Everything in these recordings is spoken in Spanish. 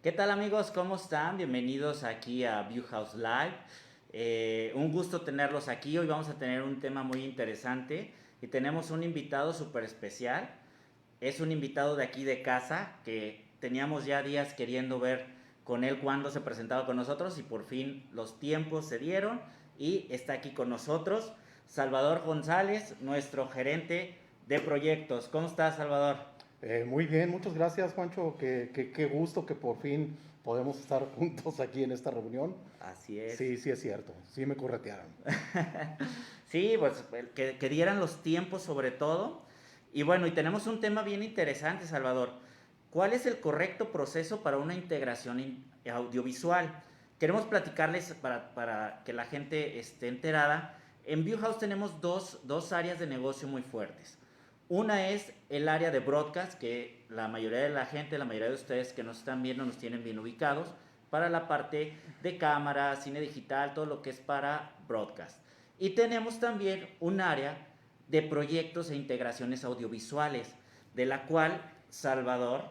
¿Qué tal amigos? ¿Cómo están? Bienvenidos aquí a View House Live. Un gusto tenerlos aquí. Hoy vamos a tener un tema muy interesante y tenemos un invitado súper especial. Es un invitado de aquí de casa que teníamos ya días queriendo ver con él cuando se presentaba con nosotros y por fin los tiempos se dieron y está aquí con nosotros Salvador González, nuestro gerente de proyectos. ¿Cómo estás, Salvador? Muy bien, muchas gracias, Juancho. Qué gusto que por fin podemos estar juntos aquí en esta reunión. Así es. Sí, sí es cierto, sí me corretearon. Sí, pues que dieran los tiempos sobre todo. Y bueno, y tenemos un tema bien interesante, Salvador. ¿Cuál es el correcto proceso para una integración audiovisual? Queremos platicarles para que la gente esté enterada. En Viewhouse tenemos dos áreas de negocio muy fuertes. Una es el área de broadcast, que la mayoría de la gente, la mayoría de ustedes que nos están viendo nos tienen bien ubicados, para la parte de cámara, cine digital, todo lo que es para broadcast. Y tenemos también un área de proyectos e integraciones audiovisuales, de la cual Salvador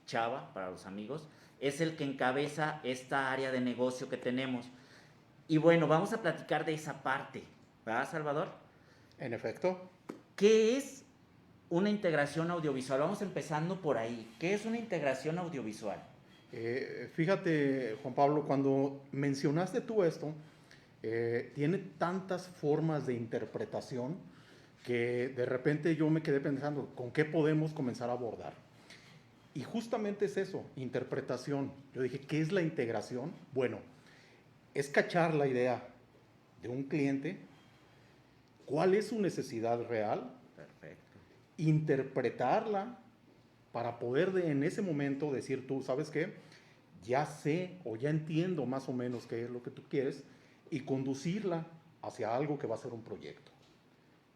Chava, para los amigos, es el que encabeza esta área de negocio que tenemos. Y bueno, vamos a platicar de esa parte, ¿verdad, Salvador? En efecto, ¿Qué es una integración audiovisual? Vamos empezando por ahí. ¿Qué es una integración audiovisual? fíjate, Juan Pablo, cuando mencionaste tú esto, tiene tantas formas de interpretación que de repente yo me quedé pensando, ¿con qué podemos comenzar a abordar? Y justamente es eso, interpretación. Yo dije, ¿qué es la integración? Bueno, es cachar la idea de un cliente, cuál es su necesidad real, Perfecto. interpretarla para poder en ese momento decir tú, ¿sabes qué? Ya sé o ya entiendo más o menos qué es lo que tú quieres y conducirla hacia algo que va a ser un proyecto.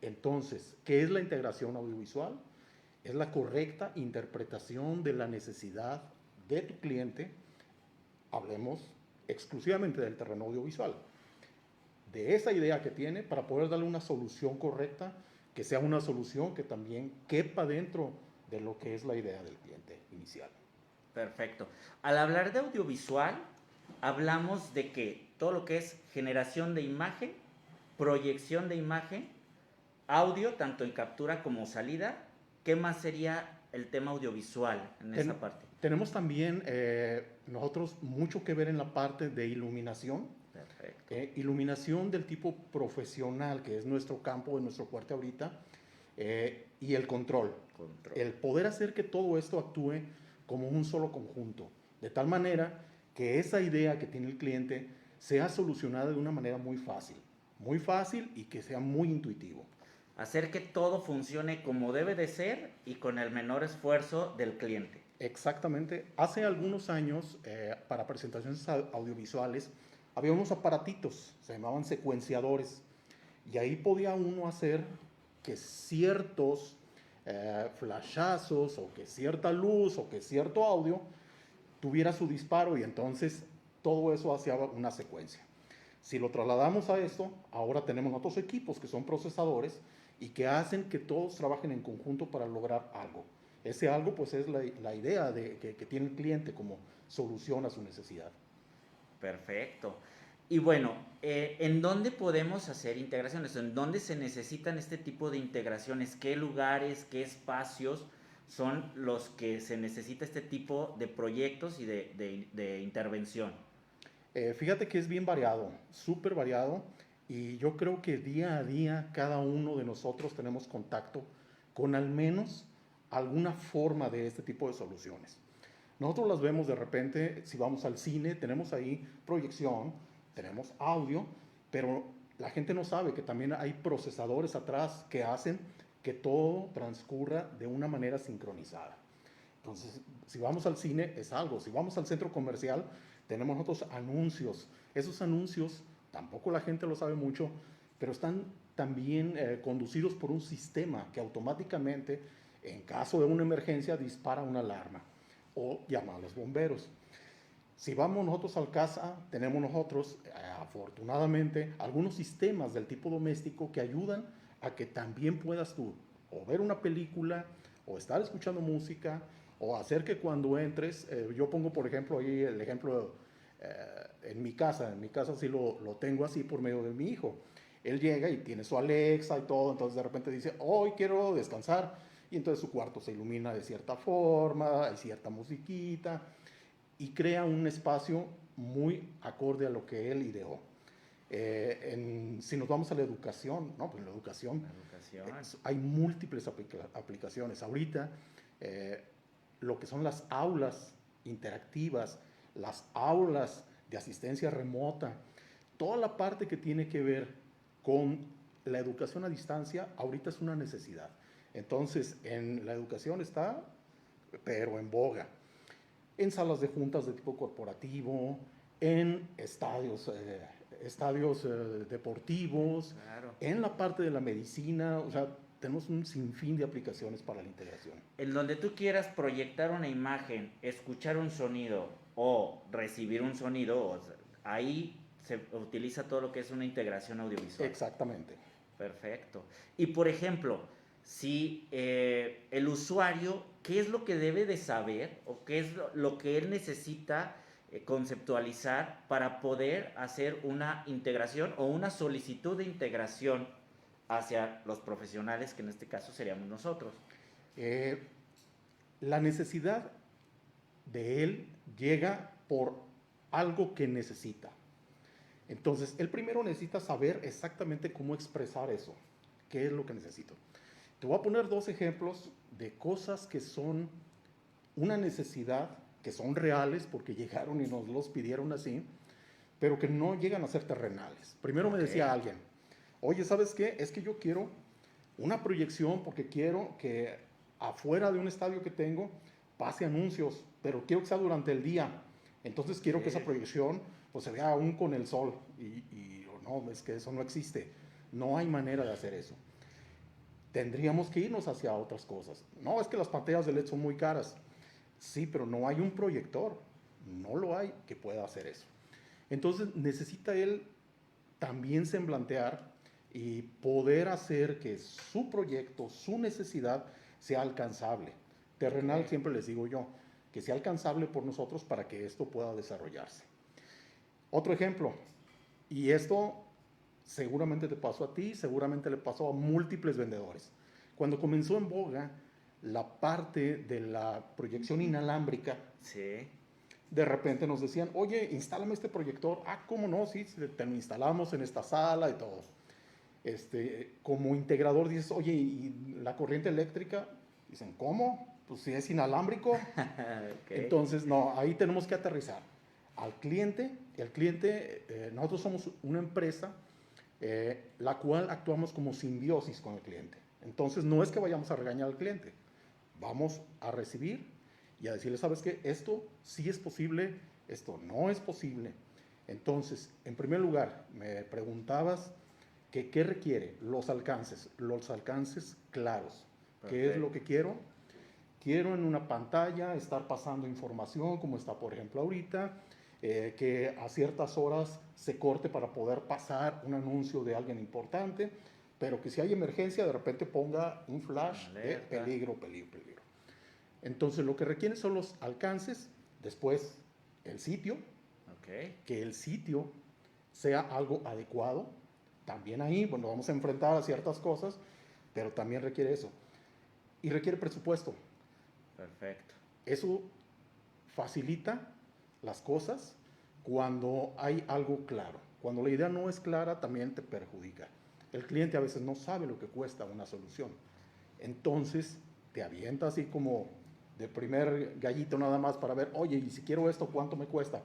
Entonces, ¿qué es la integración audiovisual? Es la correcta interpretación de la necesidad de tu cliente, hablemos exclusivamente del terreno audiovisual, de esa idea que tiene para poder darle una solución correcta, que sea una solución que también quepa dentro de lo que es la idea del cliente inicial. Perfecto. Al hablar de audiovisual, hablamos de que todo lo que es generación de imagen, proyección de imagen, audio, tanto en captura como salida. ¿Qué más sería el tema audiovisual en esa parte? Tenemos también nosotros mucho que ver en la parte de iluminación, Perfecto. iluminación del tipo profesional, que es nuestro campo, nuestro fuerte ahorita, y el control. Control. El poder hacer que todo esto actúe como un solo conjunto, de tal manera que esa idea que tiene el cliente sea solucionada de una manera muy fácil y que sea muy intuitivo. Hacer que todo funcione como debe de ser y con el menor esfuerzo del cliente. Exactamente. Hace algunos años, para presentaciones audiovisuales, había unos aparatitos, se llamaban secuenciadores, y ahí podía uno hacer que ciertos flashazos o que cierta luz o que cierto audio tuviera su disparo y entonces todo eso hacía una secuencia. Si lo trasladamos a esto, ahora tenemos otros equipos que son procesadores y que hacen que todos trabajen en conjunto para lograr algo. Ese algo pues es la idea que tiene el cliente como solución a su necesidad. Perfecto. Y bueno, ¿en dónde podemos hacer integraciones? ¿En dónde se necesitan este tipo de integraciones? ¿Qué lugares, qué espacios son los que se necesita este tipo de proyectos y de intervención? Fíjate que es bien variado, súper variado, y yo creo que día a día cada uno de nosotros tenemos contacto con al menos alguna forma de este tipo de soluciones. Nosotros las vemos de repente, si vamos al cine, tenemos ahí proyección, tenemos audio, pero la gente no sabe que también hay procesadores atrás que hacen que todo transcurra de una manera sincronizada. Entonces, si vamos al cine es algo, si vamos al centro comercial tenemos otros anuncios. Esos anuncios, tampoco la gente lo sabe mucho, pero están también conducidos por un sistema que automáticamente, en caso de una emergencia, dispara una alarma o llama a los bomberos. Si vamos nosotros al casa, tenemos nosotros, afortunadamente, algunos sistemas del tipo doméstico que ayudan a que también puedas tú o ver una película o estar escuchando música, o hacer que cuando entres, yo pongo por ejemplo ahí el ejemplo en mi casa sí lo tengo así por medio de mi hijo. Él llega y tiene su Alexa y todo, entonces de repente dice, hoy quiero descansar, y entonces su cuarto se ilumina de cierta forma, hay cierta musiquita, y crea un espacio muy acorde a lo que él ideó. Si nos vamos a la educación, ¿no? Pues en la educación, hay múltiples aplicaciones. Ahorita, lo que son las aulas interactivas, las aulas de asistencia remota, toda la parte que tiene que ver con la educación a distancia, ahorita es una necesidad. Entonces, en la educación está, pero en boga. En salas de juntas de tipo corporativo, en estadios deportivos, Claro. en la parte de la medicina, o sea, tenemos un sinfín de aplicaciones para la integración. En donde tú quieras proyectar una imagen, escuchar un sonido o recibir un sonido, ahí se utiliza todo lo que es una integración audiovisual. Exactamente. Perfecto. Y por ejemplo, si el usuario, ¿qué es lo que debe de saber o qué es lo que él necesita conceptualizar para poder hacer una integración o una solicitud de integración hacia los profesionales, que en este caso seríamos nosotros? La necesidad de él llega por algo que necesita. Entonces, él primero necesita saber exactamente cómo expresar eso, qué es lo que necesito. Te voy a poner dos ejemplos de cosas que son una necesidad, que son reales porque llegaron y nos los pidieron así, pero que no llegan a ser terrenales. Primero me decía alguien, oye, ¿sabes qué? Es que yo quiero una proyección porque quiero que afuera de un estadio que tengo pase anuncios, pero quiero que sea durante el día. Entonces quiero que esa proyección pues, se vea aún con el sol. Y no, es que eso no existe. No hay manera de hacer eso. Tendríamos que irnos hacia otras cosas. No, es que las pantallas de LED son muy caras. Sí, pero no hay un proyector. No lo hay que pueda hacer eso. Entonces necesita él también semblantear y poder hacer que su proyecto, su necesidad sea alcanzable. Terrenal, siempre les digo yo, que sea alcanzable por nosotros para que esto pueda desarrollarse. Otro ejemplo, y esto seguramente te pasó a ti, seguramente le pasó a múltiples vendedores. Cuando comenzó en boga la parte de la proyección inalámbrica, sí, de repente nos decían, oye, instálame este proyector. Ah, ¿cómo no? Sí, te lo instalamos en esta sala y todo. Como integrador dices, oye, ¿y la corriente eléctrica? Dicen, ¿cómo? Pues si es inalámbrico. Okay. Entonces, no, ahí tenemos que aterrizar. Al cliente, nosotros somos una empresa la cual actuamos como simbiosis con el cliente. Entonces, no es que vayamos a regañar al cliente, vamos a recibir y a decirle, ¿sabes qué? Esto sí es posible, esto no es posible. Entonces, en primer lugar, me preguntabas que qué requiere los alcances claros. Perfecto. ¿Qué es lo que quiero? Quiero en una pantalla estar pasando información, como está por ejemplo ahorita, que a ciertas horas se corte para poder pasar un anuncio de alguien importante, pero que si hay emergencia de repente ponga un flash de peligro, peligro, peligro. Entonces lo que requiere son los alcances, después el sitio, que el sitio sea algo adecuado. También ahí, bueno, vamos a enfrentar a ciertas cosas, pero también requiere eso. Y requiere presupuesto. Perfecto. Eso facilita las cosas cuando hay algo claro. Cuando la idea no es clara, también te perjudica. El cliente a veces no sabe lo que cuesta una solución. Entonces, te avienta así como de primer gallito nada más para ver, oye, y si quiero esto, ¿cuánto me cuesta?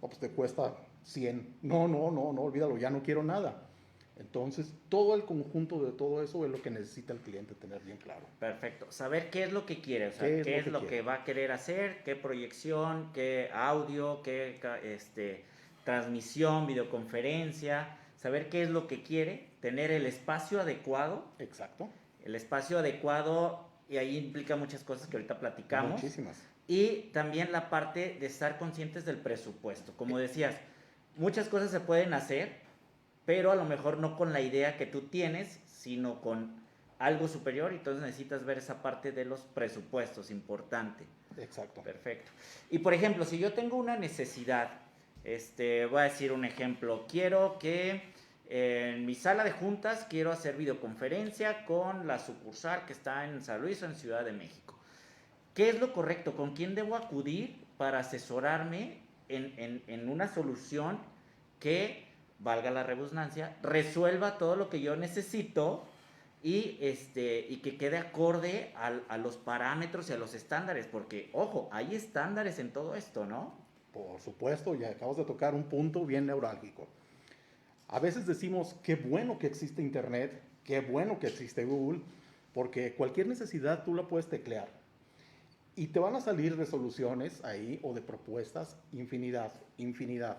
Oh, pues te cuesta 100. No, olvídalo, ya no quiero nada. Entonces, todo el conjunto de todo eso es lo que necesita el cliente tener bien claro. Perfecto. Saber qué es lo que quiere, o sea, qué es lo que va a querer hacer, qué proyección, qué audio, qué transmisión, videoconferencia, saber qué es lo que quiere, tener el espacio adecuado. Exacto. El espacio adecuado, y ahí implica muchas cosas que ahorita platicamos. Muchísimas. Y también la parte de estar conscientes del presupuesto. Como decías, muchas cosas se pueden hacer, pero a lo mejor no con la idea que tú tienes, sino con algo superior, y entonces necesitas ver esa parte de los presupuestos, importante. Exacto. Perfecto. Y por ejemplo, si yo tengo una necesidad, voy a decir un ejemplo, quiero que en mi sala de juntas quiero hacer videoconferencia con la sucursal que está en San Luis o en Ciudad de México. ¿Qué es lo correcto? ¿Con quién debo acudir para asesorarme en una solución que, valga la redundancia, resuelva todo lo que yo necesito y que quede acorde a los parámetros y a los estándares? Porque, ojo, hay estándares en todo esto, ¿no? Por supuesto, y acabas de tocar un punto bien neurálgico. A veces decimos, qué bueno que existe Internet, qué bueno que existe Google, porque cualquier necesidad tú la puedes teclear. Y te van a salir de soluciones ahí o de propuestas infinidad, infinidad.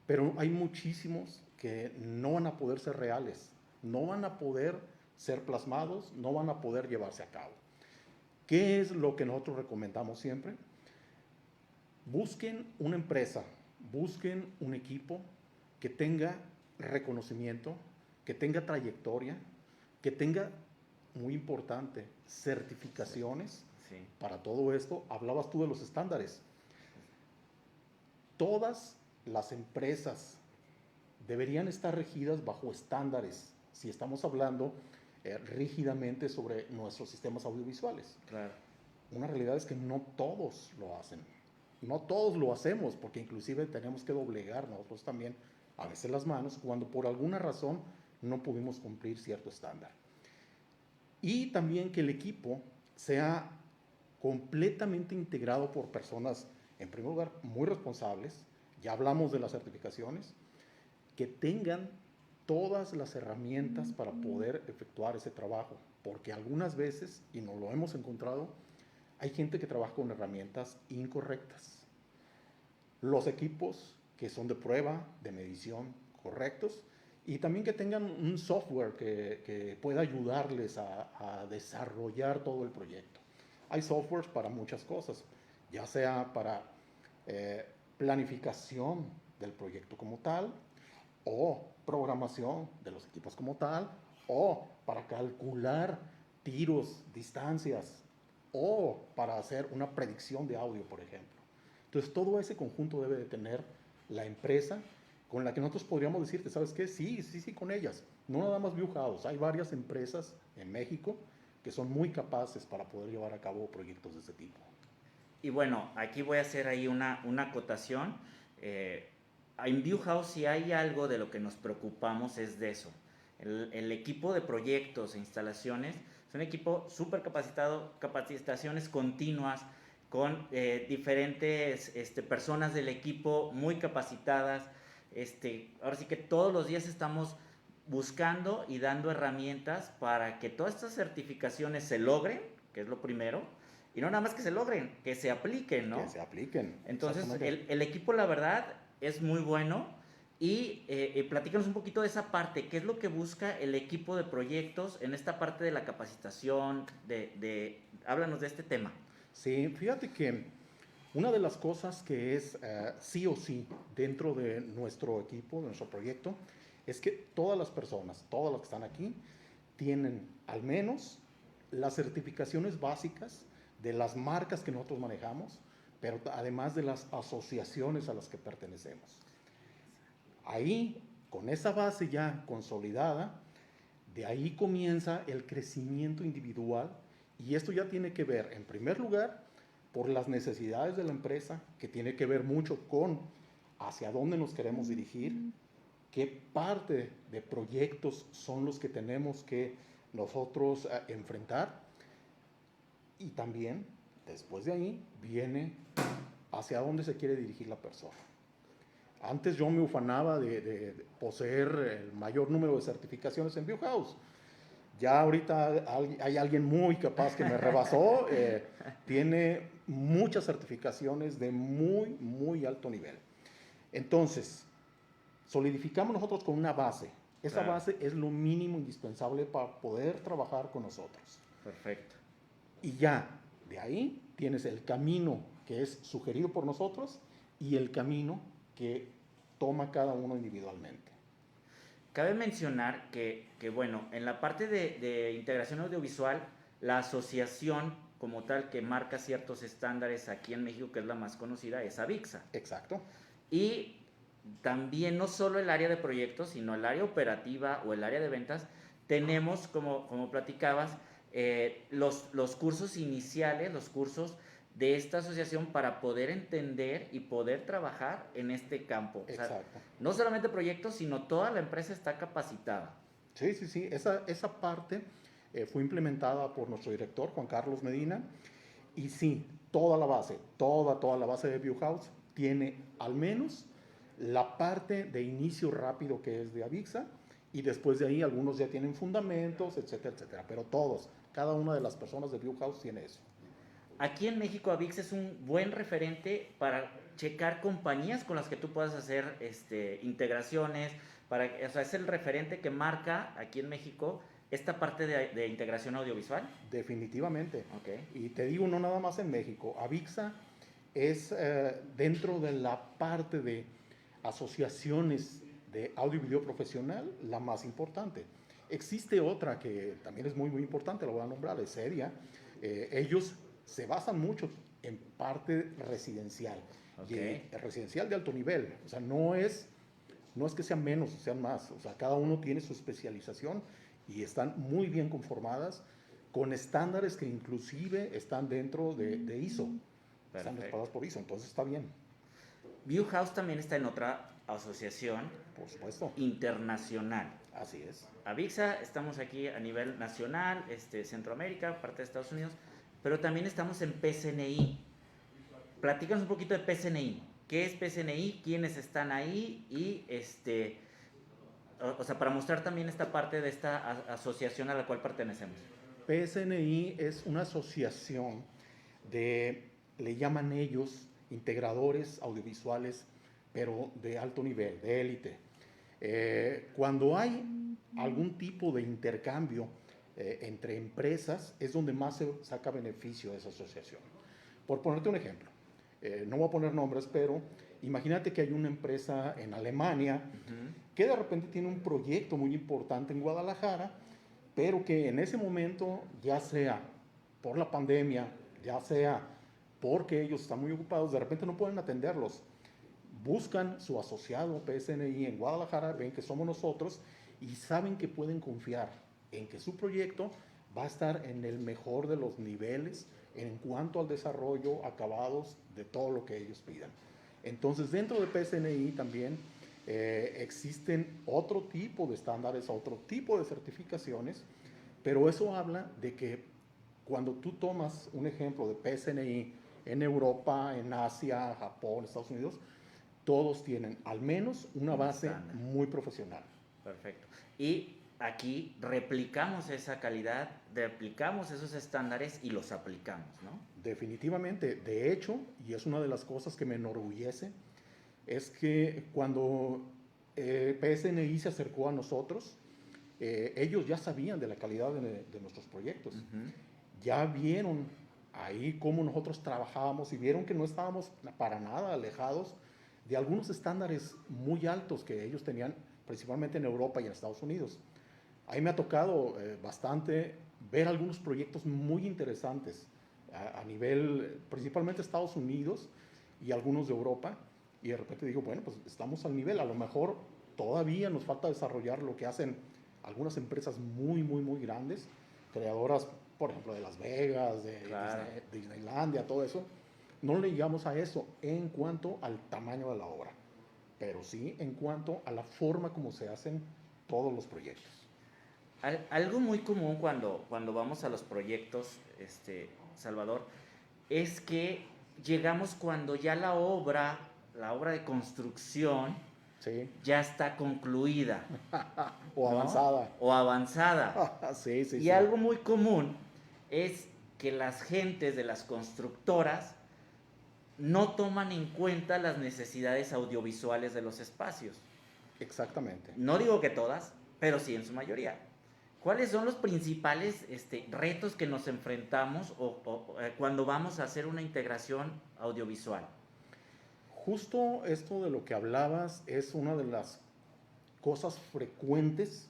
Pero hay muchísimos que no van a poder ser reales, no van a poder ser plasmados, no van a poder llevarse a cabo. ¿Qué es lo que nosotros recomendamos siempre? Busquen una empresa, busquen un equipo que tenga reconocimiento, que tenga trayectoria, que tenga, muy importante, certificaciones. Sí. Para todo esto, hablabas tú de los estándares. Todas las empresas deberían estar regidas bajo estándares, si estamos hablando rígidamente sobre nuestros sistemas audiovisuales. Claro. Una realidad es que no todos lo hacen. No todos lo hacemos, porque inclusive tenemos que doblegar nosotros también a veces las manos cuando por alguna razón no pudimos cumplir cierto estándar. Y también que el equipo sea completamente integrado por personas, en primer lugar, muy responsables. Ya hablamos de las certificaciones, que tengan todas las herramientas para poder efectuar ese trabajo, porque algunas veces, y nos lo hemos encontrado, hay gente que trabaja con herramientas incorrectas. Los equipos que son de prueba, de medición, correctos, y también que tengan un software que pueda ayudarles a desarrollar todo el proyecto. Hay softwares para muchas cosas, ya sea para planificación del proyecto como tal, o programación de los equipos como tal, o para calcular tiros, distancias, o para hacer una predicción de audio, por ejemplo. Entonces, todo ese conjunto debe de tener la empresa con la que nosotros podríamos decirte, ¿sabes qué? Sí, con ellas. No nada más Viewhouse, hay varias empresas en México que son muy capaces para poder llevar a cabo proyectos de este tipo. Y bueno, aquí voy a hacer ahí una acotación. En Viewhouse, si hay algo de lo que nos preocupamos, es de eso. El equipo de proyectos e instalaciones es un equipo súper capacitado, capacitaciones continuas, con diferentes personas del equipo muy capacitadas. Ahora sí que todos los días estamos buscando y dando herramientas para que todas estas certificaciones se logren, que es lo primero, y no nada más que se logren, que se apliquen, ¿no? Que se apliquen. Entonces, el equipo, la verdad, es muy bueno. Y platícanos un poquito de esa parte. ¿Qué es lo que busca el equipo de proyectos en esta parte de la capacitación? Háblanos de este tema. Sí, fíjate que una de las cosas que es sí o sí dentro de nuestro equipo, de nuestro proyecto, es que todas las personas, todas las que están aquí, tienen al menos las certificaciones básicas de las marcas que nosotros manejamos, pero además de las asociaciones a las que pertenecemos. Ahí, con esa base ya consolidada, de ahí comienza el crecimiento individual, y esto ya tiene que ver, en primer lugar, por las necesidades de la empresa, que tiene que ver mucho con hacia dónde nos queremos dirigir, qué parte de proyectos son los que tenemos que nosotros enfrentar, y también, después de ahí, viene hacia dónde se quiere dirigir la persona. Antes yo me ufanaba de poseer el mayor número de certificaciones en Viewhouse. Ya ahorita hay alguien muy capaz que me rebasó, tiene muchas certificaciones de muy, muy alto nivel. Entonces, solidificamos nosotros con una base. Esa base es lo mínimo indispensable para poder trabajar con nosotros. Perfecto. Y ya, de ahí tienes el camino que es sugerido por nosotros y el camino que toma cada uno individualmente. Cabe mencionar que, bueno, en la parte de integración audiovisual, la asociación como tal que marca ciertos estándares aquí en México, que es la más conocida, es AVIXA. Exacto. Y también no solo el área de proyectos, sino el área operativa o el área de ventas, tenemos, como platicabas, los cursos iniciales, los cursos de esta asociación para poder entender y poder trabajar en este campo. O sea, Exacto. no solamente proyectos, sino toda la empresa está capacitada. Sí, sí, sí. Esa parte fue implementada por nuestro director, Juan Carlos Medina. Y sí, toda la base, toda la base de Viewhouse tiene al menos la parte de inicio rápido que es de Avixa, y después de ahí algunos ya tienen fundamentos, etcétera, etcétera. Pero todos, cada una de las personas de Viewhouse tiene eso. Aquí en México AVIX es un buen referente para checar compañías con las que tú puedas hacer integraciones, o sea, es el referente que marca aquí en México esta parte de integración audiovisual. Definitivamente. Okay. Y te digo, no nada más en México. Avixa es dentro de la parte de asociaciones de audio y video profesional la más importante. Existe otra que también es muy, muy importante, la voy a nombrar, es Seria. Ellos se basan mucho en parte residencial, Okay. y residencial de alto nivel. O sea, no es que sean menos o sean más, o sea, cada uno tiene su especialización y están muy bien conformadas con estándares que inclusive están dentro de ISO, están respaldados por ISO, entonces está bien. Viewhouse también está en otra asociación Por supuesto. internacional. Así es. AVIXA, estamos aquí a nivel nacional, Centroamérica, parte de Estados Unidos, pero también estamos en PCNI. Platícanos un poquito de PCNI. ¿Qué es PCNI? ¿Quiénes están ahí? Y o sea, para mostrar también esta parte de esta asociación a la cual pertenecemos. PSNI es una asociación le llaman ellos, integradores audiovisuales, pero de alto nivel, de élite. Cuando hay algún tipo de intercambio entre empresas, es donde más se saca beneficio de esa asociación. Por ponerte un ejemplo, no voy a poner nombres, pero imagínate que hay una empresa en Alemania que de repente tiene un proyecto muy importante en Guadalajara, pero que en ese momento, ya sea por la pandemia, ya sea porque ellos están muy ocupados, de repente no pueden atenderlos. Buscan su asociado PSNI en Guadalajara, ven que somos nosotros y saben que pueden confiar en que su proyecto va a estar en el mejor de los niveles en cuanto al desarrollo, acabados de todo lo que ellos pidan. Entonces, dentro de PSNI también existen otro tipo de estándares, otro tipo de certificaciones, pero eso habla de que cuando tú tomas un ejemplo de PSNI en Europa, en Asia, Japón, Estados Unidos, todos tienen al menos una base muy profesional. Perfecto. Y aquí replicamos esa calidad, replicamos esos estándares y los aplicamos, ¿no? Definitivamente. De hecho, y es una de las cosas que me enorgullece, es que cuando PSNI se acercó a nosotros, ellos ya sabían de la calidad de nuestros proyectos. Ya vieron ahí cómo nosotros trabajábamos y vieron que no estábamos para nada alejados de algunos estándares muy altos que ellos tenían, principalmente en Europa y en Estados Unidos. Ahí me ha tocado bastante ver algunos proyectos muy interesantes a nivel, principalmente Estados Unidos y algunos de Europa, y de repente digo, bueno, pues estamos al nivel, a lo mejor todavía nos falta desarrollar lo que hacen algunas empresas muy, muy, muy grandes, creadoras, por ejemplo, de Las Vegas, de Disneylandia, todo eso. No le llegamos a eso en cuanto al tamaño de la obra, pero sí en cuanto a la forma como se hacen todos los proyectos. Algo muy común cuando vamos a los proyectos, Salvador, es que llegamos cuando ya la obra de construcción, sí, ya está concluida. o ¿no? avanzada. O avanzada. Sí, sí, y sí. algo muy común es que las gentes de las constructoras no toman en cuenta las necesidades audiovisuales de los espacios. Exactamente. No digo que todas, pero sí en su mayoría. ¿Cuáles son los principales retos que nos enfrentamos cuando vamos a hacer una integración audiovisual? Justo esto de lo que hablabas es una de las cosas frecuentes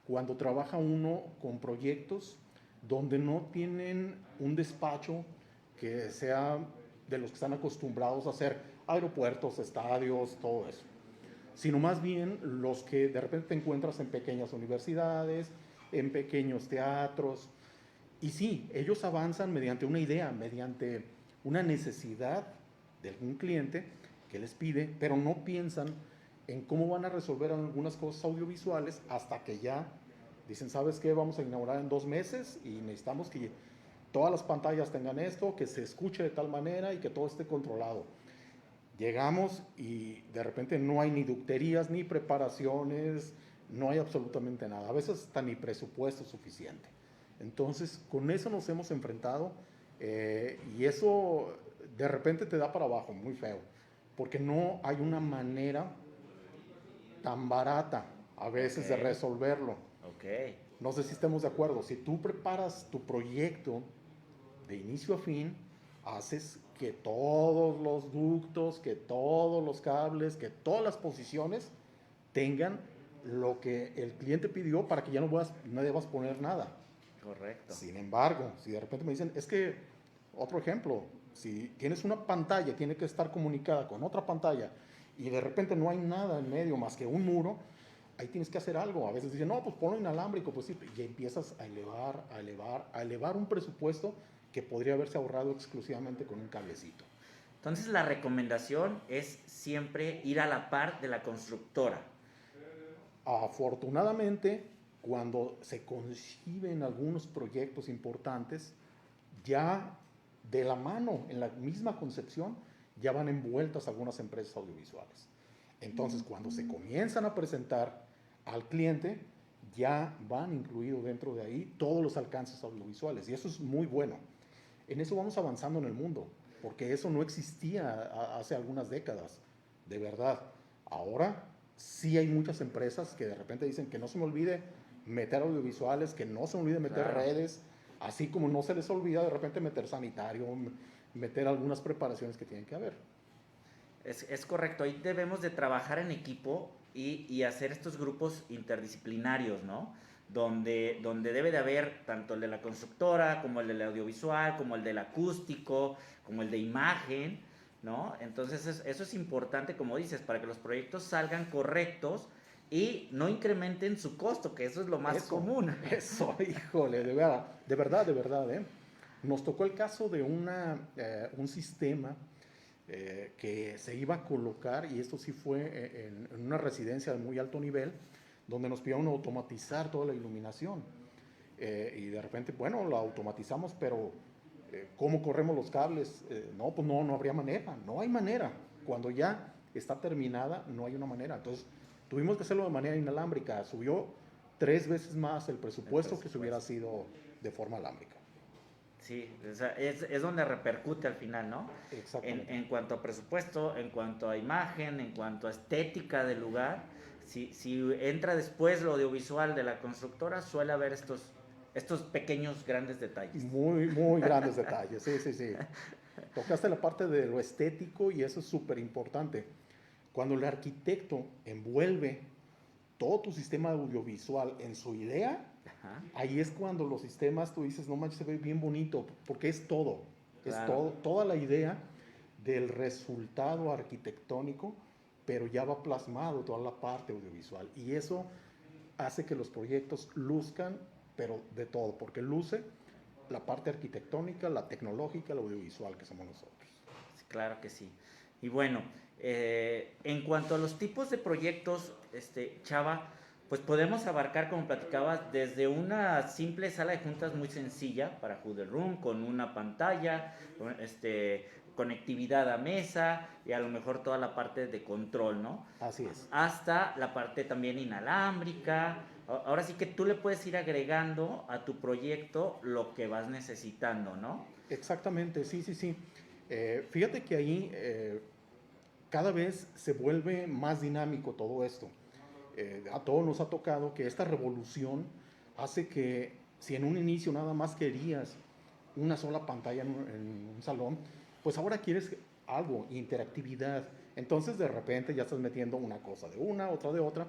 cuando trabaja uno con proyectos donde no tienen un despacho que sea de los que están acostumbrados a hacer aeropuertos, estadios, todo eso, sino más bien los que de repente te encuentras en pequeñas universidades, en pequeños teatros. Y sí, ellos avanzan mediante una idea, mediante una necesidad de algún cliente que les pide, pero no piensan en cómo van a resolver algunas cosas audiovisuales hasta que ya dicen, ¿sabes qué? Vamos a inaugurar en 2 meses y necesitamos que todas las pantallas tengan esto, que se escuche de tal manera y que todo esté controlado. Llegamos y de repente no hay ni ducterías, ni preparaciones, no hay absolutamente nada. A veces hasta ni presupuesto suficiente. Entonces, con eso nos hemos enfrentado y eso de repente te da para abajo, muy feo, porque no hay una manera tan barata a veces de resolverlo. No sé si estemos de acuerdo. Si tú preparas tu proyecto de inicio a fin, haces que todos los ductos, que todos los cables, que todas las posiciones tengan lo que el cliente pidió para que ya no debas poner nada. Correcto. Sin embargo, si de repente me dicen, es que, otro ejemplo, si tienes una pantalla, tiene que estar comunicada con otra pantalla y de repente no hay nada en medio más que un muro, ahí tienes que hacer algo. A veces dicen, no, pues ponlo inalámbrico, pues sí, y empiezas a elevar, a elevar, a elevar un presupuesto que podría haberse ahorrado exclusivamente con un cablecito. Entonces la recomendación es siempre ir a la par de la constructora. Afortunadamente, cuando se conciben algunos proyectos importantes, ya de la mano, en la misma concepción, ya van envueltas algunas empresas audiovisuales. Entonces, cuando se comienzan a presentar al cliente, ya van incluidos dentro de ahí todos los alcances audiovisuales. Y eso es muy bueno. En eso vamos avanzando en el mundo, porque eso no existía hace algunas décadas, de verdad. Ahora sí hay muchas empresas que de repente dicen que no se me olvide meter audiovisuales, que no se me olvide meter redes, así como no se les olvida de repente meter sanitario, meter algunas preparaciones que tienen que haber. Es correcto, ahí debemos de trabajar en equipo y hacer estos grupos interdisciplinarios, ¿no? Donde debe de haber tanto el de la constructora, como el del audiovisual, como el del acústico, como el de imagen, ¿no? Entonces eso es importante, como dices, para que los proyectos salgan correctos y no incrementen su costo, que eso es lo más común. Eso, híjole, de verdad, ¿eh? Nos tocó el caso de un sistema que se iba a colocar, y esto sí fue en una residencia de muy alto nivel, donde nos pidieron automatizar toda la iluminación. Y de repente, bueno, la automatizamos, pero ¿cómo corremos los cables? No, pues no habría manera, no hay manera. Cuando ya está terminada, no hay una manera. Entonces, tuvimos que hacerlo de manera inalámbrica. Subió 3 veces más el presupuesto que si hubiera sido de forma alámbrica. Sí, o sea, es donde repercute al final, ¿no? Exactamente. En cuanto a presupuesto, en cuanto a imagen, en cuanto a estética del lugar, si entra después lo audiovisual de la constructora, suele haber estos pequeños, grandes detalles. Muy grandes detalles, sí. Tocaste la parte de lo estético y eso es súper importante. Cuando el arquitecto envuelve todo tu sistema audiovisual en su idea, ahí es cuando los sistemas, tú dices, no manches, se ve bien bonito, porque es todo. Claro. Es toda la idea del resultado arquitectónico, pero ya va plasmado toda la parte audiovisual. Y eso hace que los proyectos luzcan, pero de todo, porque luce la parte arquitectónica, la tecnológica, la audiovisual que somos nosotros. Sí, claro que sí. Y bueno, en cuanto a los tipos de proyectos, Chava, pues podemos abarcar, como platicabas, desde una simple sala de juntas muy sencilla para Huddle Room, con una pantalla, conectividad a mesa y a lo mejor toda la parte de control, ¿no? Así es. Hasta la parte también inalámbrica. Ahora sí que tú le puedes ir agregando a tu proyecto lo que vas necesitando, ¿no? Exactamente, sí. Fíjate que ahí cada vez se vuelve más dinámico todo esto. A todos nos ha tocado que esta revolución hace que si en un inicio nada más querías una sola pantalla en un salón, pues ahora quieres algo, interactividad. Entonces de repente ya estás metiendo una cosa de una, otra de otra,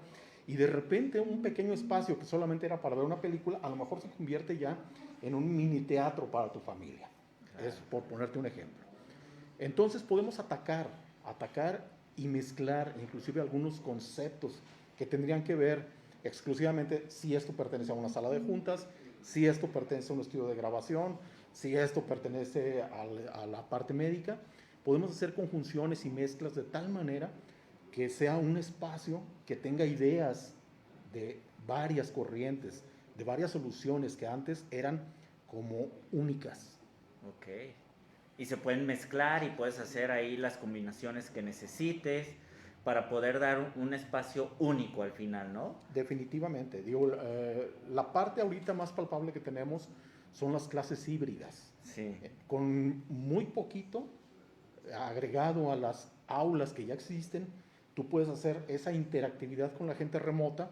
Y de repente un pequeño espacio que solamente era para ver una película, a lo mejor se convierte ya en un mini teatro para tu familia. Claro. Es por ponerte un ejemplo. Entonces podemos atacar y mezclar inclusive algunos conceptos que tendrían que ver exclusivamente si esto pertenece a una sala de juntas, si esto pertenece a un estudio de grabación, si esto pertenece a la parte médica. Podemos hacer conjunciones y mezclas de tal manera que sea un espacio que tenga ideas de varias corrientes, de varias soluciones que antes eran como únicas. Ok. Y se pueden mezclar y puedes hacer ahí las combinaciones que necesites para poder dar un espacio único al final, ¿no? Definitivamente. Digo, la parte ahorita más palpable que tenemos son las clases híbridas. Sí. Con muy poquito agregado a las aulas que ya existen, tú puedes hacer esa interactividad con la gente remota,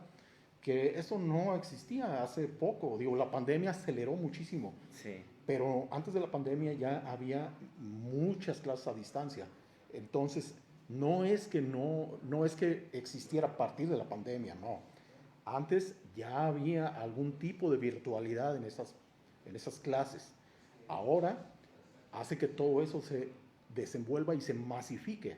que eso no existía hace poco. Digo, la pandemia aceleró muchísimo. Sí. Pero antes de la pandemia ya había muchas clases a distancia. Entonces, no es que existiera a partir de la pandemia, no. Antes ya había algún tipo de virtualidad en esas clases. Ahora hace que todo eso se desenvuelva y se masifique.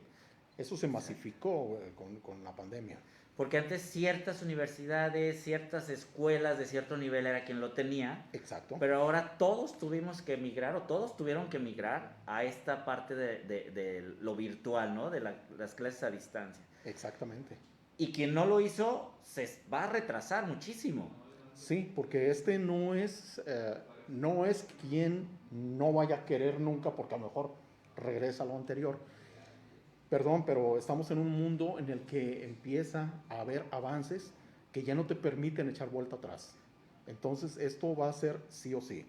Eso se masificó con la pandemia. Porque antes ciertas universidades, ciertas escuelas de cierto nivel era quien lo tenía. Exacto. Pero ahora todos tuvimos que migrar o todos tuvieron que migrar a esta parte de lo virtual, ¿no? De las clases a distancia. Exactamente. Y quien no lo hizo se va a retrasar muchísimo. Sí, porque no es quien no vaya a querer nunca porque a lo mejor regresa a lo anterior. Perdón, pero estamos en un mundo en el que empieza a haber avances que ya no te permiten echar vuelta atrás. Entonces esto va a ser sí o sí.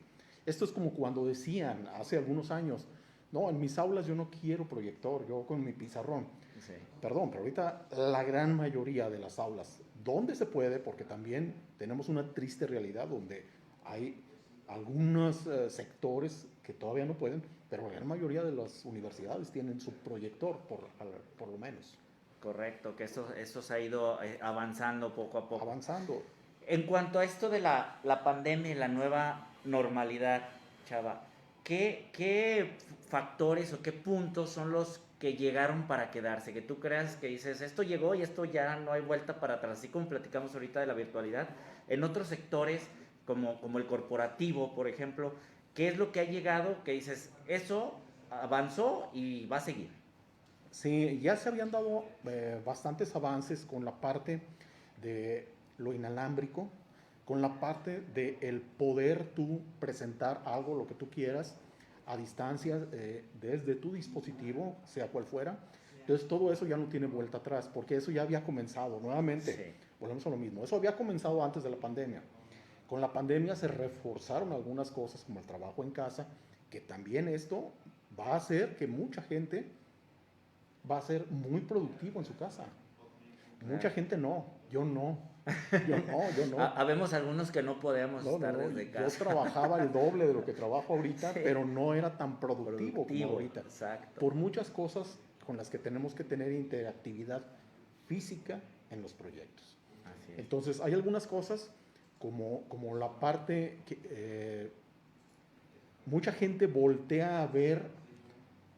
Esto es como cuando decían hace algunos años, no, en mis aulas yo no quiero proyector, yo con mi pizarrón. Sí. Perdón, pero ahorita la gran mayoría de las aulas, donde se puede, porque también tenemos una triste realidad donde hay algunos sectores que todavía no pueden, pero la gran mayoría de las universidades tienen su proyector, por lo menos. Correcto, que eso se ha ido avanzando poco a poco. Avanzando. En cuanto a esto de la pandemia y la nueva normalidad, Chava, ¿qué factores o qué puntos son los que llegaron para quedarse? Que tú creas que dices, esto llegó y esto ya no hay vuelta para atrás. Así como platicamos ahorita de la virtualidad, en otros sectores, como el corporativo, por ejemplo, ¿qué es lo que ha llegado que dices, eso avanzó y va a seguir? Sí, ya se habían dado bastantes avances con la parte de lo inalámbrico, con la parte de el poder tú presentar algo, lo que tú quieras, a distancia, desde tu dispositivo, sea cual fuera. Entonces todo eso ya no tiene vuelta atrás, porque eso ya había comenzado. Nuevamente, Sí. volvemos a lo mismo. Eso había comenzado antes de la pandemia. Con la pandemia se reforzaron algunas cosas, como el trabajo en casa, que también esto va a hacer que mucha gente va a ser muy productivo en su casa. Mucha gente no, yo no. Yo no. Habemos algunos que no podemos estar desde Yo casa. trabajaba el doble de lo que trabajo ahorita, Sí. pero no era tan productivo como ahorita. Exacto. Por muchas cosas con las que tenemos que tener interactividad física en los proyectos. Así es. Entonces, hay algunas cosas como la parte que mucha gente voltea a ver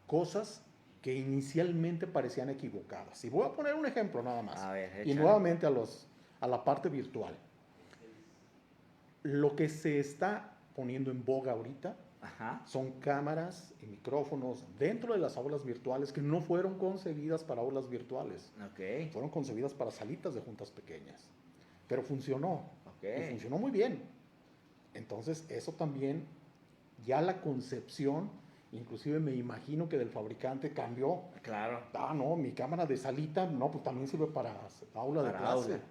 cosas que inicialmente parecían equivocadas. Y voy a poner un ejemplo nada más. A ver, Y échale. nuevamente a la parte virtual. Lo que se está poniendo en boga ahorita Ajá. son cámaras y micrófonos dentro de las aulas virtuales que no fueron concebidas para aulas virtuales. Ok. Fueron concebidas para salitas de juntas pequeñas. Pero funcionó. Ok. Y funcionó muy bien. Entonces, eso también, ya la concepción, inclusive me imagino que del fabricante cambió. Claro. Ah, no, mi cámara de salita, no, pues también sirve para aula de Para clase. aula.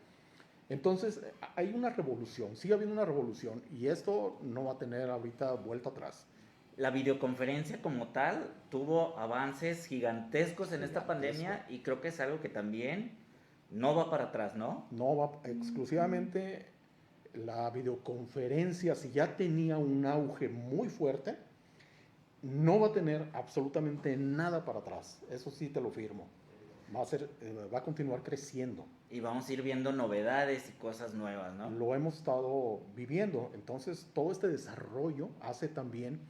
Entonces, hay una revolución, sigue habiendo una revolución, y esto no va a tener ahorita vuelta atrás. La videoconferencia como tal tuvo avances gigantescos en esta pandemia y creo que es algo que también no va para atrás, ¿no? No va exclusivamente la videoconferencia, si ya tenía un auge muy fuerte, no va a tener absolutamente nada para atrás. Eso sí te lo firmo. va a continuar creciendo. Y vamos a ir viendo novedades y cosas nuevas, ¿no? Lo hemos estado viviendo. Entonces, todo este desarrollo hace también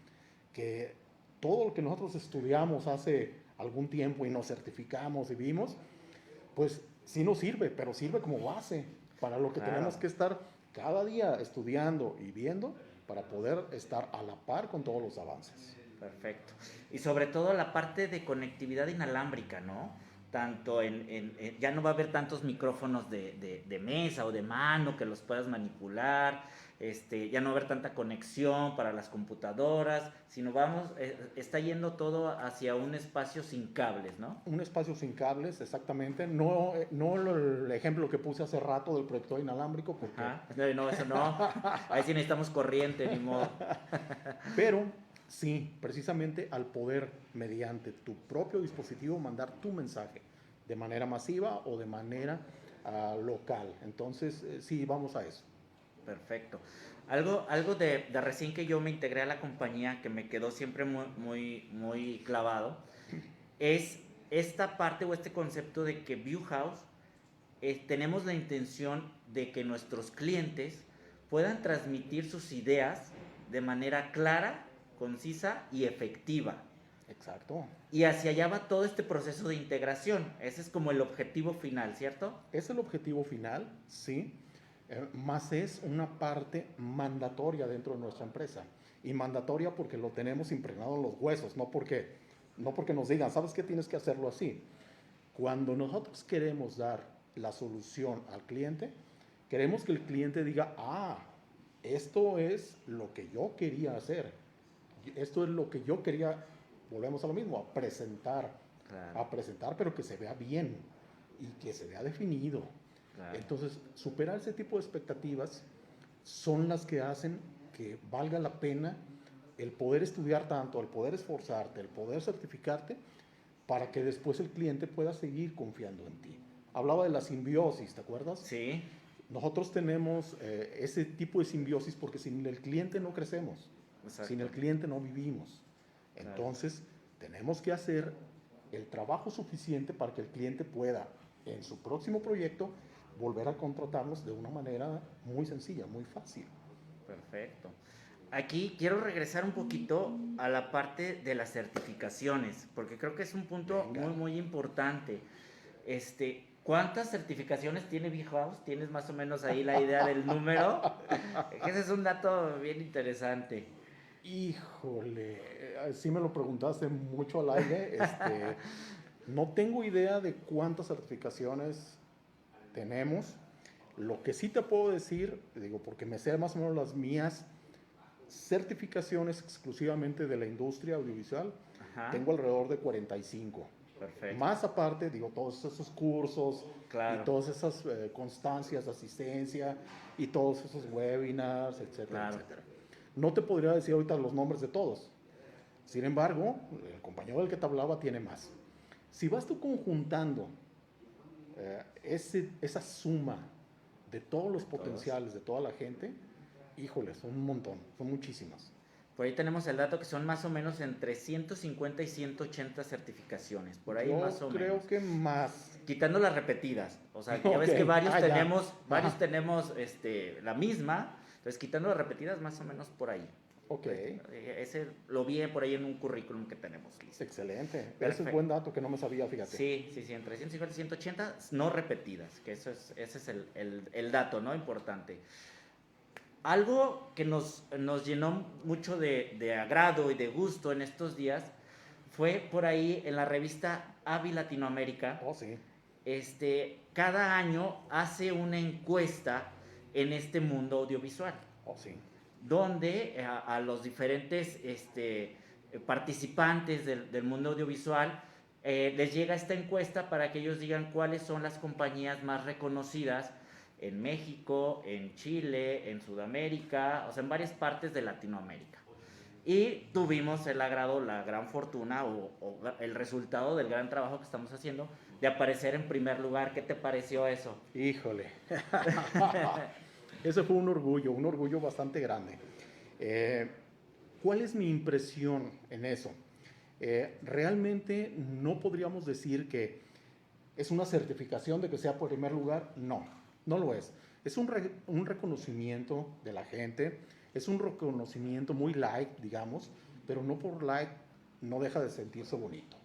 que todo lo que nosotros estudiamos hace algún tiempo y nos certificamos y vimos, pues sí nos sirve, pero sirve como base para lo que tenemos que estar cada día estudiando y viendo para poder estar a la par con todos los avances. Perfecto. Y sobre todo la parte de conectividad inalámbrica, ¿no? Tanto ya no va a haber tantos micrófonos de mesa o de mano que los puedas manipular, ya no va a haber tanta conexión para las computadoras, sino está yendo todo hacia un espacio sin cables, ¿no? Un espacio sin cables, exactamente. No, no el ejemplo que puse hace rato del proyector inalámbrico, porque... No, eso no. Ahí sí necesitamos corriente, ni modo. Pero sí, precisamente al poder, mediante tu propio dispositivo, mandar tu mensaje de manera masiva o de manera local. Entonces, sí, vamos a eso. Perfecto. Algo de recién que yo me integré a la compañía que me quedó siempre muy clavado es esta parte o este concepto de que Viewhouse tenemos la intención de que nuestros clientes puedan transmitir sus ideas de manera clara, concisa y efectiva. Exacto. Y hacia allá va todo este proceso de integración. Ese es como el objetivo final, ¿cierto? Es el objetivo final, sí. Más es una parte mandatoria dentro de nuestra empresa. Y mandatoria porque lo tenemos impregnado en los huesos, no porque nos digan, ¿sabes qué? Tienes que hacerlo así. Cuando nosotros queremos dar la solución al cliente, queremos que el cliente diga, esto es lo que yo quería hacer. Esto es lo que yo quería, volvemos a lo mismo, a presentar. Claro. A presentar, pero que se vea bien y que se vea definido. Claro. Entonces, superar ese tipo de expectativas son las que hacen que valga la pena el poder estudiar tanto, el poder esforzarte, el poder certificarte, para que después el cliente pueda seguir confiando en ti. Hablaba de la simbiosis, ¿te acuerdas? Sí. Nosotros tenemos ese tipo de simbiosis porque sin el cliente no crecemos. Exacto. Sin el cliente no vivimos. Claro. Entonces, tenemos que hacer el trabajo suficiente para que el cliente pueda, en su próximo proyecto, volver a contratarnos de una manera muy sencilla, muy fácil. Perfecto. Aquí quiero regresar un poquito a la parte de las certificaciones, porque creo que es un punto muy importante. ¿Cuántas certificaciones tiene Viewhouse? ¿Tienes más o menos ahí la idea del número? Ese es un dato bien interesante. Híjole, sí me lo preguntaste mucho al aire. No tengo idea de cuántas certificaciones tenemos. Lo que sí te puedo decir, porque me sé más o menos las mías certificaciones exclusivamente de la industria audiovisual, tengo alrededor de 45. Perfecto. Más aparte, todos esos cursos, claro, y todas esas constancias de asistencia y todos esos webinars, etcétera, claro, etcétera. No te podría decir ahorita los nombres de todos. Sin embargo, el compañero del que te hablaba tiene más. Si vas tú conjuntando esa suma de todos los potenciales de toda la gente, híjole, son un montón, son muchísimas. Por ahí tenemos el dato que son más o menos entre 150 y 180 certificaciones, por ahí más o menos. Yo creo que más. Quitando las repetidas, o sea, ya ves que varios tenemos la misma, entonces quitando las repetidas más o menos por ahí. Ok. Ese lo vi por ahí en un currículum que tenemos listo. Excelente. Perfecto. Ese es buen dato que no me sabía, fíjate. Sí, entre 150 y 180 no repetidas, que ese es el dato, ¿no? Importante. Algo que nos llenó mucho de agrado y de gusto en estos días fue por ahí en la revista AVI Latinoamérica. Oh, sí. Cada año hace una encuesta en este mundo audiovisual. Oh, sí. Donde a los diferentes participantes del mundo audiovisual les llega esta encuesta para que ellos digan cuáles son las compañías más reconocidas en México, en Chile, en Sudamérica, o sea, en varias partes de Latinoamérica. Y tuvimos el agrado, la gran fortuna o el resultado del gran trabajo que estamos haciendo de aparecer en primer lugar. ¿Qué te pareció eso? Híjole. Ese fue un orgullo bastante grande. ¿Cuál es mi impresión en eso? Realmente no podríamos decir que ¿Es una certificación de que sea por primer lugar? No, no lo es. Es un reconocimiento de la gente, es un reconocimiento muy light, digamos, pero no por light no deja de sentirse bonito.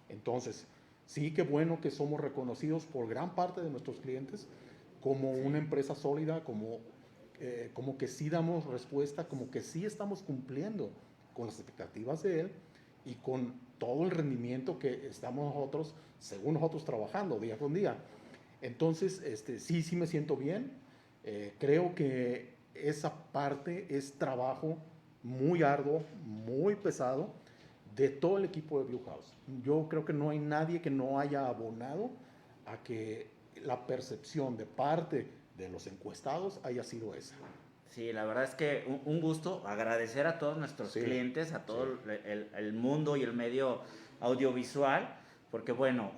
Entonces, sí, qué bueno que somos reconocidos por gran parte de nuestros clientes como una empresa sólida, como que sí damos respuesta, como que sí estamos cumpliendo con las expectativas de él y con todo el rendimiento que estamos nosotros, según nosotros, trabajando día con día. Entonces, sí me siento bien. Creo que esa parte es trabajo muy arduo, muy pesado de todo el equipo de Blue House. Yo creo que no hay nadie que no haya abonado a que la percepción de parte de los encuestados haya sido esa. Sí, la verdad es que un gusto agradecer a todos nuestros Sí, clientes, a todo sí. el mundo y el medio audiovisual, porque bueno,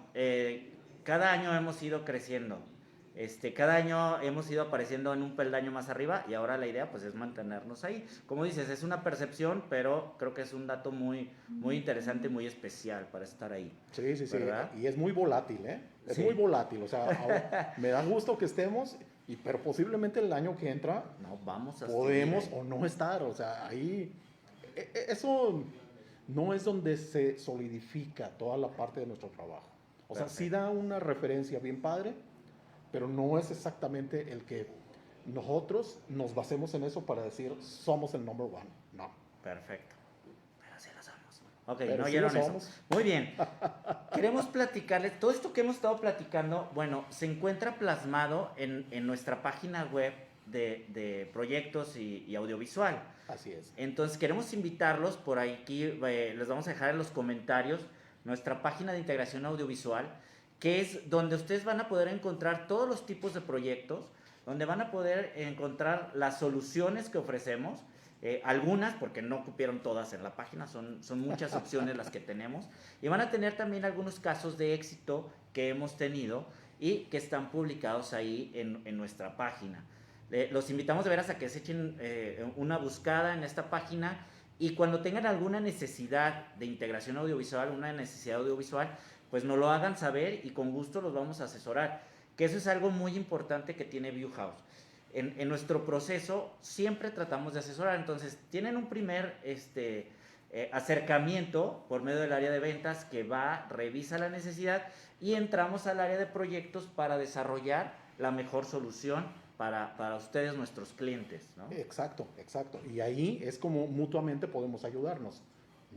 cada año hemos ido creciendo, cada año hemos ido apareciendo en un peldaño más arriba y ahora la idea pues es mantenernos ahí. Como dices, es una percepción, pero creo que es un dato muy, muy interesante, muy especial para estar ahí, Sí, sí, sí. ¿verdad? Y es muy volátil, ¿eh? Es muy Sí, volátil. O sea, ahora me da gusto que estemos, pero posiblemente el año que entra no, vamos a seguir podemos ahí. o no estar. O sea, ahí, eso no es donde se solidifica toda la parte de nuestro trabajo. O sea, sí Perfecto. da una referencia bien padre, pero no es exactamente el que nosotros nos basemos en eso para decir somos el number one. No, Perfecto. Pero sí lo somos. Ok, no pero sí lo oyeron eso. somos. Muy bien. Queremos platicarles, todo esto que hemos estado platicando, bueno, se encuentra plasmado en nuestra página web de proyectos y audiovisual. Así es. Entonces queremos invitarlos por aquí, les vamos a dejar en los comentarios nuestra página de integración audiovisual, que es donde ustedes van a poder encontrar todos los tipos de proyectos, donde van a poder encontrar las soluciones que ofrecemos, algunas, porque no cupieron todas en la página, son muchas opciones las que tenemos, y van a tener también algunos casos de éxito que hemos tenido y que están publicados ahí en nuestra página. Los invitamos de veras a que se echen una buscada en esta página y cuando tengan alguna necesidad de integración audiovisual, una necesidad audiovisual, pues nos lo hagan saber y con gusto los vamos a asesorar. Que eso es algo muy importante que tiene Viewhouse. En nuestro proceso siempre tratamos de asesorar, entonces tienen un primer acercamiento por medio del área de ventas que va, revisa la necesidad y entramos al área de proyectos para desarrollar la mejor solución para ustedes, nuestros clientes, ¿no? Exacto, exacto. Y ahí es como mutuamente podemos ayudarnos.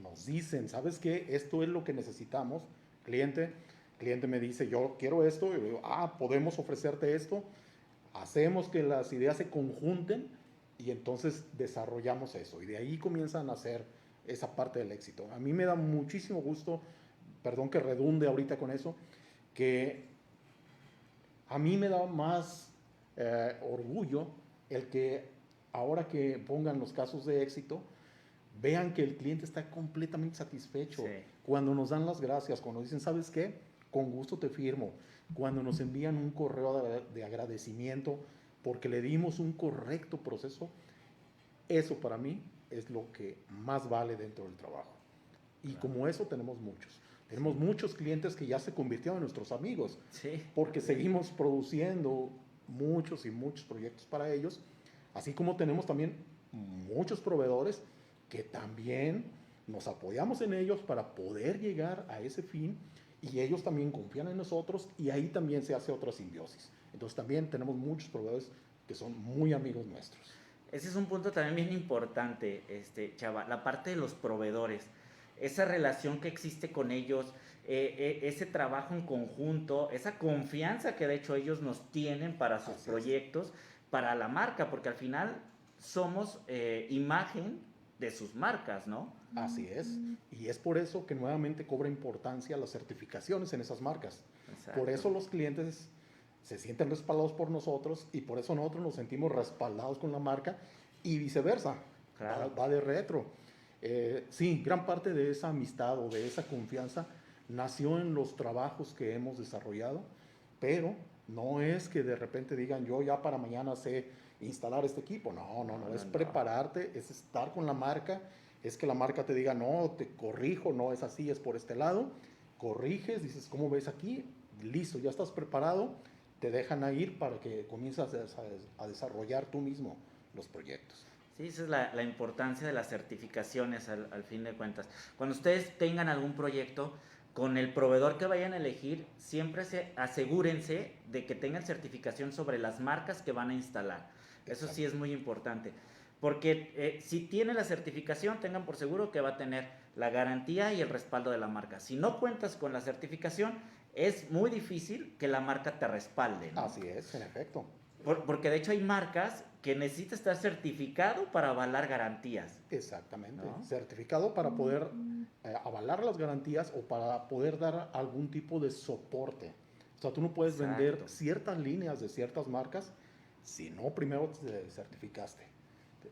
Nos dicen, ¿sabes qué? Esto es lo que necesitamos. Cliente, cliente me dice, yo quiero esto. Y yo digo, podemos ofrecerte esto. Hacemos que las ideas se conjunten y entonces desarrollamos eso. Y de ahí comienzan a hacer esa parte del éxito. A mí me da muchísimo gusto, perdón que redunde ahorita con eso, que a mí me da más orgullo el que ahora que pongan los casos de éxito, vean que el cliente está completamente satisfecho. Sí. Cuando nos dan las gracias, cuando dicen, ¿sabes qué? Con gusto te firmo. Cuando nos envían un correo de agradecimiento porque le dimos un correcto proceso, eso para mí es lo que más vale dentro del trabajo. Y Claro. como eso tenemos muchos. Tenemos muchos clientes que ya se convirtieron en nuestros amigos Sí. porque seguimos produciendo muchos y muchos proyectos para ellos, así como tenemos también muchos proveedores que también nos apoyamos en ellos para poder llegar a ese fin y ellos también confían en nosotros y ahí también se hace otra simbiosis. Entonces también tenemos muchos proveedores que son muy amigos nuestros. Ese es un punto también bien importante, Chava, la parte de los proveedores, esa relación que existe con ellos, ese trabajo en conjunto, esa confianza que de hecho ellos nos tienen para sus Así es. proyectos, para la marca, porque al final somos imagen de sus marcas, ¿no? Así es. Y es por eso que nuevamente cobra importancia las certificaciones en esas marcas. Exacto. Por eso los clientes se sienten respaldados por nosotros y por eso nosotros nos sentimos respaldados con la marca y viceversa. Claro. Va de retro. Sí, gran parte de esa amistad o de esa confianza nació en los trabajos que hemos desarrollado, pero no es que de repente digan yo ya para mañana sé instalar este equipo. No, no, no, es prepararte, es estar con la marca, es que la marca te diga no, te corrijo, no es así, es por este lado. Corriges, dices, ¿cómo ves aquí? listo, ya estás preparado, te dejan a ir para que comiences a desarrollar tú mismo los proyectos. Sí, esa es la importancia de las certificaciones al fin de cuentas. Cuando ustedes tengan algún proyecto, con el proveedor que vayan a elegir, siempre asegúrense de que tengan certificación sobre las marcas que van a instalar. Eso sí es muy importante. Porque si tiene la certificación, tengan por seguro que va a tener la garantía y el respaldo de la marca. Si no cuentas con la certificación, es muy difícil que la marca te respalde, ¿no? Así es, en efecto. Porque de hecho hay marcas que necesita estar certificado para avalar garantías. Exactamente, ¿No? certificado para poder avalar las garantías o para poder dar algún tipo de soporte. O sea, tú no puedes vender Exacto. ciertas líneas de ciertas marcas si no primero te certificaste.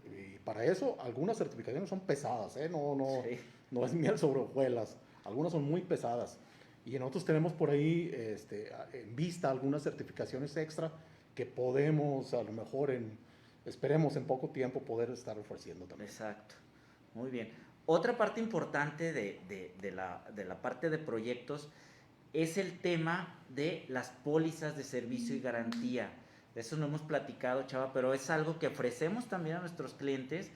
Y para eso, algunas certificaciones son pesadas, ¿eh? Sí. No es miel sobre hojuelas. Algunas son muy pesadas. Y nosotros tenemos por ahí en vista algunas certificaciones extra que podemos a lo mejor esperemos en poco tiempo poder estar ofreciendo también. Exacto. Muy bien. Otra parte importante de la parte de proyectos es el tema de las pólizas de servicio y garantía. De eso no hemos platicado, Chava, pero es algo que ofrecemos también a nuestros clientes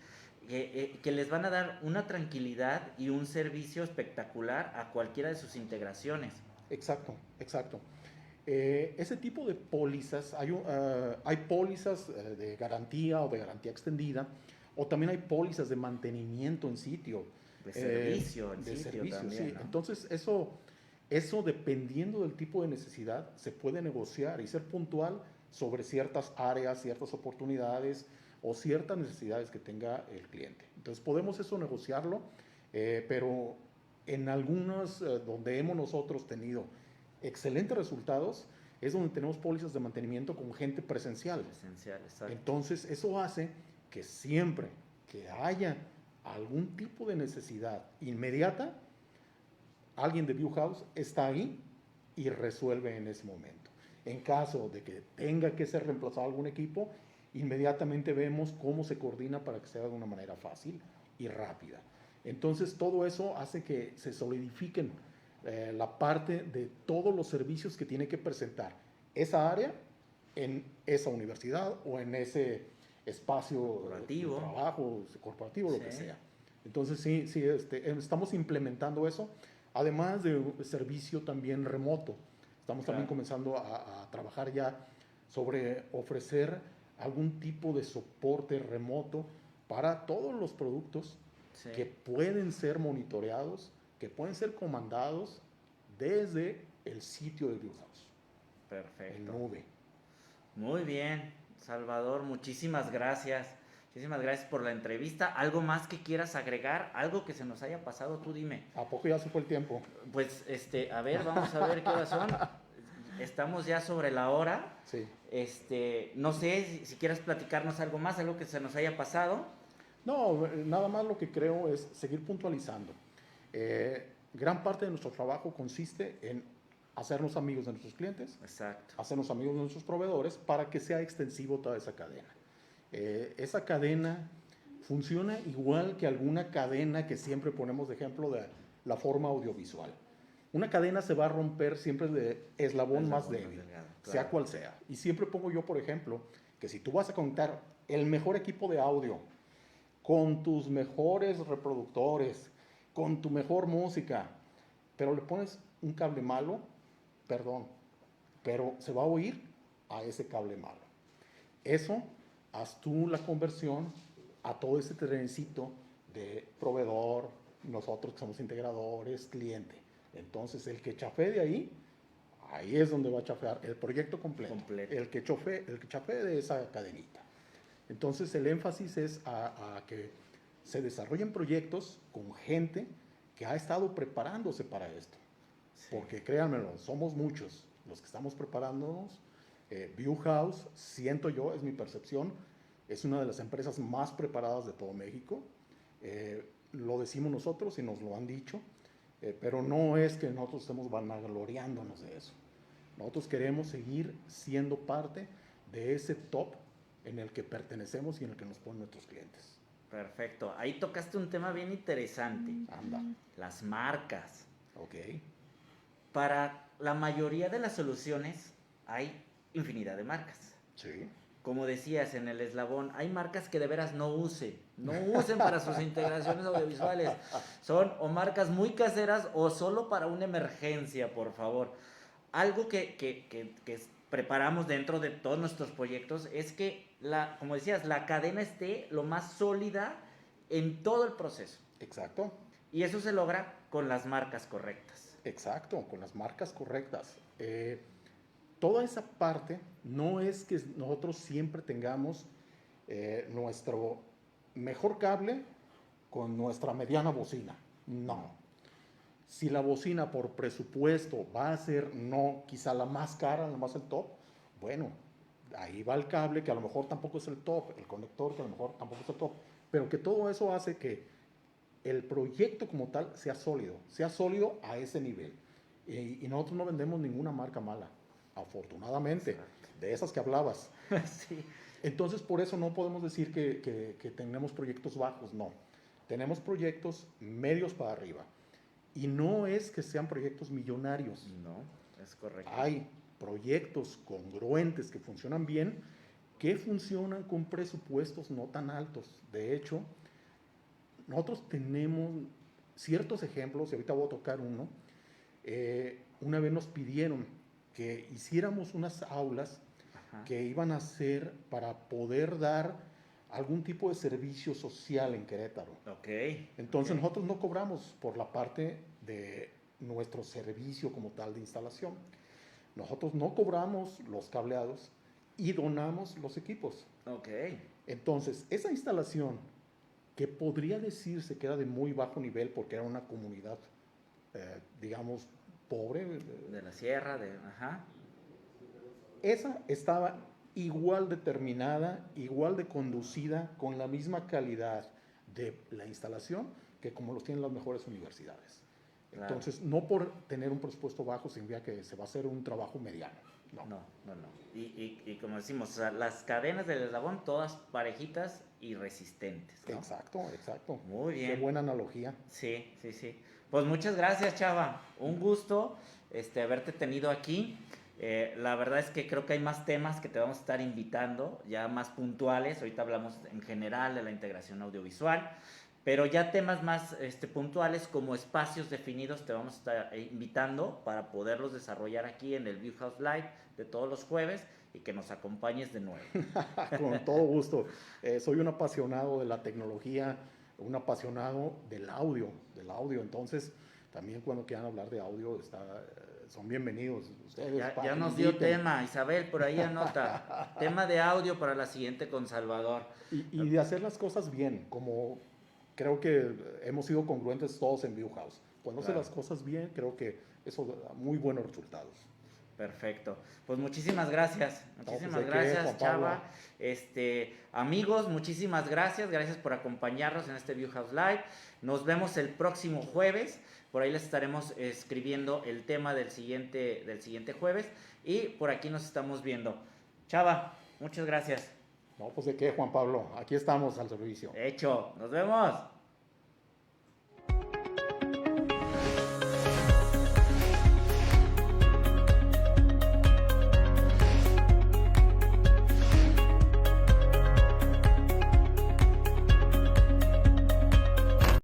que les van a dar una tranquilidad y un servicio espectacular a cualquiera de sus integraciones. Exacto, exacto. Ese tipo de pólizas, hay pólizas de garantía o de garantía extendida, o también hay pólizas de mantenimiento en sitio. De servicio en De sitio servicio, también, sí. ¿no? Entonces, eso dependiendo del tipo de necesidad, se puede negociar y ser puntual sobre ciertas áreas, ciertas oportunidades o ciertas necesidades que tenga el cliente. Entonces, podemos eso negociarlo, pero en algunos donde hemos nosotros tenido excelentes resultados, es donde tenemos pólizas de mantenimiento con gente presencial. Esencial, exacto. Entonces, eso hace que siempre que haya algún tipo de necesidad inmediata, alguien de View House está ahí y resuelve en ese momento. En caso de que tenga que ser reemplazado algún equipo, inmediatamente vemos cómo se coordina para que sea de una manera fácil y rápida. Entonces, todo eso hace que se solidifiquen la parte de todos los servicios que tiene que presentar esa área en esa universidad o en ese espacio Corporativo. de trabajo corporativo, lo Sí. que sea. Entonces, sí, estamos implementando eso, además de un servicio también remoto. Estamos también comenzando a trabajar ya sobre ofrecer algún tipo de soporte remoto para todos los productos Sí. que pueden ser monitoreados, que pueden ser comandados desde el sitio de View House, en Perfecto. nube. Muy bien, Salvador, muchísimas gracias. Muchísimas gracias por la entrevista. ¿Algo más que quieras agregar? ¿Algo que se nos haya pasado? Tú dime. ¿A poco ya se fue el tiempo? Pues, a ver, vamos a ver qué horas son. Estamos ya sobre la hora. Sí. No sé si quieras platicarnos algo más, algo que se nos haya pasado. No, nada más lo que creo es seguir puntualizando. Gran parte de nuestro trabajo consiste en hacernos amigos de nuestros clientes, Exacto. hacernos amigos de nuestros proveedores para que sea extensivo toda esa cadena. Esa cadena funciona igual que alguna cadena que siempre ponemos de ejemplo de la forma audiovisual. Una cadena se va a romper siempre de eslabón más débil, delgado, claro. sea cual sea. Y siempre pongo yo, por ejemplo, que si tú vas a conectar el mejor equipo de audio con tus mejores reproductores, con tu mejor música, pero le pones un cable malo, perdón, pero se va a oír a ese cable malo. Eso, haz tú la conversión a todo ese trencito de proveedor, nosotros que somos integradores, cliente. Entonces, el que chafee de ahí es donde va a chafear el proyecto completo. El que chafee de esa cadenita. Entonces, el énfasis es a que se desarrollen proyectos con gente que ha estado preparándose para esto. Sí. Porque créanmelo, somos muchos los que estamos preparándonos. View House, siento yo, es mi percepción, es una de las empresas más preparadas de todo México. Lo decimos nosotros y nos lo han dicho, pero no es que nosotros estemos vanagloriándonos de eso. Nosotros queremos seguir siendo parte de ese top en el que pertenecemos y en el que nos ponen nuestros clientes. Perfecto. Ahí tocaste un tema bien interesante. Anda. Las marcas. Ok. para la mayoría de las soluciones hay infinidad de marcas. Sí. Como decías en el eslabón, hay marcas que de veras no usen para sus integraciones audiovisuales. Son o marcas muy caseras o solo para una emergencia, por favor. Algo que preparamos dentro de todos nuestros proyectos es que, como decías, la cadena esté lo más sólida en todo el proceso. Exacto. Y eso se logra con las marcas correctas. Exacto, con las marcas correctas. Toda esa parte no es que nosotros siempre tengamos nuestro mejor cable con nuestra mediana bocina. No. Si la bocina por presupuesto va a ser no quizá la más cara, la más el top, bueno, ahí va el cable que a lo mejor tampoco es el top, el conector que a lo mejor tampoco es el top, pero que todo eso hace que el proyecto como tal sea sólido a ese nivel. Y nosotros no vendemos ninguna marca mala, afortunadamente, de esas que hablabas. Sí. Entonces, por eso no podemos decir que tenemos proyectos bajos, no. Tenemos proyectos medios para arriba. Y no es que sean proyectos millonarios. No, es correcto. Hay proyectos congruentes que funcionan bien, que funcionan con presupuestos no tan altos. De hecho, nosotros tenemos ciertos ejemplos, y ahorita voy a tocar uno. Una vez nos pidieron que hiciéramos unas aulas que iban a ser para poder dar algún tipo de servicio social en Querétaro. Entonces nosotros no cobramos por la parte de nuestro servicio como tal de instalación. Nosotros no cobramos los cableados y donamos los equipos. Entonces, esa instalación que podría decirse que era de muy bajo nivel porque era una comunidad, digamos, pobre. De la sierra, Esa estaba igual determinada, igual de conducida, con la misma calidad de la instalación que como los tienen las mejores universidades. Claro. Entonces, no por tener un presupuesto bajo significa que se va a hacer un trabajo mediano. No. Y como decimos, o sea, las cadenas del eslabón todas parejitas y resistentes, ¿no? Exacto. Muy bien. Qué buena analogía. Sí. Pues muchas gracias, Chava. Un gusto haberte tenido aquí. La verdad es que creo que hay más temas que te vamos a estar invitando, ya más puntuales. Ahorita hablamos en general de la integración audiovisual, pero ya temas más puntuales como espacios definidos te vamos a estar invitando para poderlos desarrollar aquí en el View House Live de todos los jueves y que nos acompañes de nuevo. Con todo gusto. Soy un apasionado de la tecnología, un apasionado del audio. Entonces, también cuando quieran hablar de audio, son bienvenidos. Ustedes ya nos dio tema, Isabel, por ahí anota. Tema de audio para la siguiente con Salvador. Y de hacer las cosas bien, como creo que hemos sido congruentes todos en View House. Cuando hace las cosas bien, creo que eso da muy buenos resultados. Perfecto. Pues muchísimas gracias. Muchísimas gracias, Chava. Amigos, muchísimas gracias. Gracias por acompañarnos en este View House Live. Nos vemos el próximo jueves. Por ahí les estaremos escribiendo el tema del siguiente jueves. Y por aquí nos estamos viendo. Chava, muchas gracias. No, pues de qué, Juan Pablo. Aquí estamos al servicio. Hecho. Nos vemos.